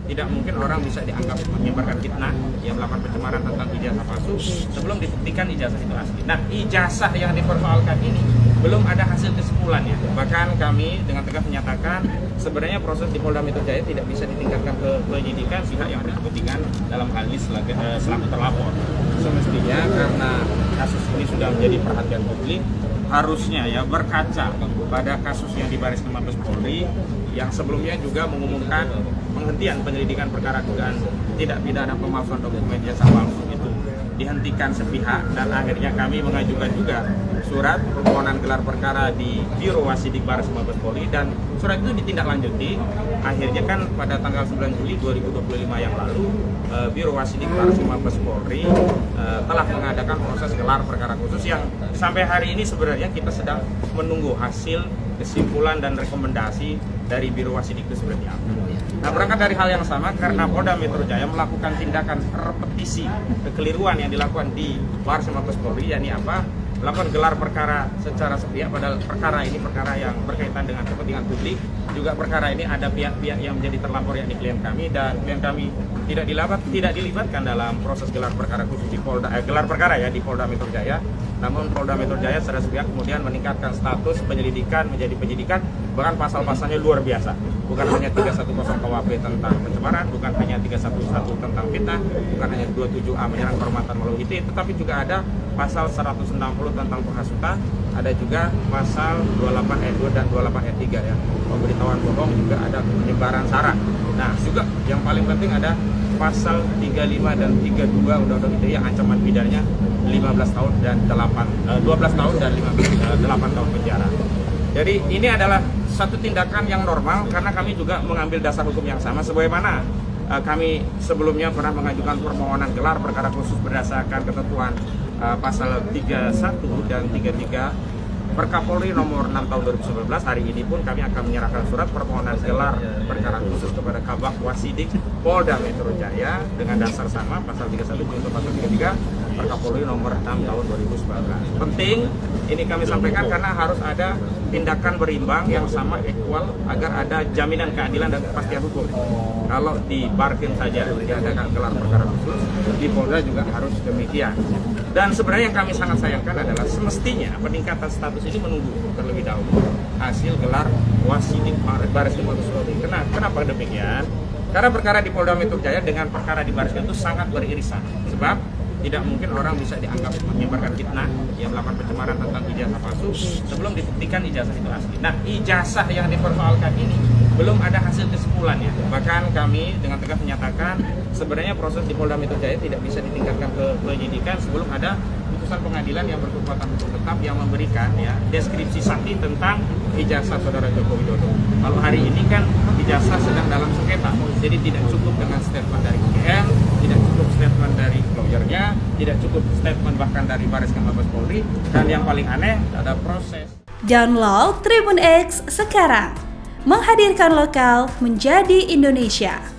tidak mungkin orang bisa dianggap menyebarkan fitnah yang melakukan pencemaran tentang ijazah palsu sebelum dibuktikan ijazah itu asli. Nah, ijazah yang dipersoalkan ini belum ada hasil kesimpulannya. Bahkan kami dengan tegas menyatakan sebenarnya proses di Polda Metro Jaya tidak bisa ditingkatkan ke penyidikan pihak yang berkepentingan dalam hal ini selaku terlapor. Semestinya karena kasus ini sudah menjadi perhatian publik, harusnya ya berkaca pada kasus yang di Baris Krim Mabes Polri yang sebelumnya juga mengumumkan penghentian penyelidikan perkara dugaan tidak pidana pemalsuan dokumen ijazah palsu itu dihentikan sepihak, dan akhirnya kami mengajukan juga surat permohonan gelar perkara di Biro Wasidik Baris Krim Mabes Polri, dan surat itu ditindaklanjuti. Akhirnya kan pada tanggal 9 Juli 2025 yang lalu Biro Wasidik Baris Krim Mabes Polri telah mengadakan proses gelar perkara khusus yang sampai hari ini sebenarnya kita sedang menunggu hasil kesimpulan dan rekomendasi dari Biro Wasidik itu seperti apa. Nah, berangkat dari hal yang sama, karena Polda Metro Jaya melakukan tindakan repetisi kekeliruan yang dilakukan di Baris Krim Mabes Polri, yakni apa? Melakukan gelar perkara secara sepihak, padahal perkara ini perkara yang berkaitan dengan kepentingan publik. Juga perkara ini ada pihak-pihak yang menjadi terlapor, yakni klien kami, dan klien kami tidak dilibatkan dalam proses gelar perkara khusus di gelar perkara ya di Polda Metro Jaya. Namun Polda Metro Jaya secara sepihak kemudian meningkatkan status penyelidikan menjadi penyidikan, bahkan pasal-pasalnya luar biasa. Bukan hanya 310 KUHP tentang pencemaran, bukan hanya 311 tentang fitnah, bukan hanya 27A menyerang kehormatan melalui IT, tetapi juga ada pasal 160 tentang penghasutan, ada juga pasal 28 ayat 2 dan 28 ayat 3 ya, pemberitahuan bohong, juga ada penyebaran sara. Nah, juga yang paling penting ada pasal 35 dan 32 Undang-Undang ITE yang ancaman pidananya 15 tahun dan 12 tahun dan 8 tahun penjara. Jadi ini adalah satu tindakan yang normal karena kami juga mengambil dasar hukum yang sama sebagaimana kami sebelumnya pernah mengajukan permohonan gelar perkara khusus berdasarkan ketentuan pasal 31 dan 33 Perkapolri nomor 6 tahun 2019. Hari ini pun kami akan menyerahkan surat permohonan gelar perkara khusus kepada Kabak Wasidik Polda Metro Jaya dengan dasar sama pasal 31 junto pasal 33 Perkapolri nomor 6 tahun 2019. Penting ini kami sampaikan karena harus ada tindakan berimbang yang sama, equal, agar ada jaminan keadilan dan kepastian hukum. Kalau di Barkim saja diadakan gelar perkara khusus, di Polda juga harus demikian. Dan sebenarnya yang kami sangat sayangkan adalah semestinya peningkatan status ini menunggu terlebih dahulu hasil gelar Wasidik Baris Krim Mabes Polri. Kenapa demikian? Karena perkara di Polda Metro Jaya dengan perkara di Baris Krim itu sangat beririsan. Sebab tidak mungkin orang bisa dianggap menyebarkan fitnah yang melakukan pencemaran tentang ijazah palsu sebelum dibuktikan ijazah itu asli. Nah, ijazah yang dipersoalkan ini belum ada hasil kesimpulannya. Bahkan kami dengan tegas menyatakan sebenarnya proses di Polda Metro Jaya tidak bisa ditingkatkan ke penyidikan sebelum ada putusan pengadilan yang berkekuatan hukum tetap yang memberikan ya deskripsi sakti tentang ijazah saudara Joko Widodo. Kalau hari ini kan ijazah sedang dalam sengketa, jadi tidak cukup dengan statement dari UGM, tidak cukup statement dari lawyernya, tidak cukup statement bahkan dari Baris Krim Mabes Polri, dan yang paling aneh ada proses. Download Tribun X sekarang, menghadirkan lokal menjadi Indonesia.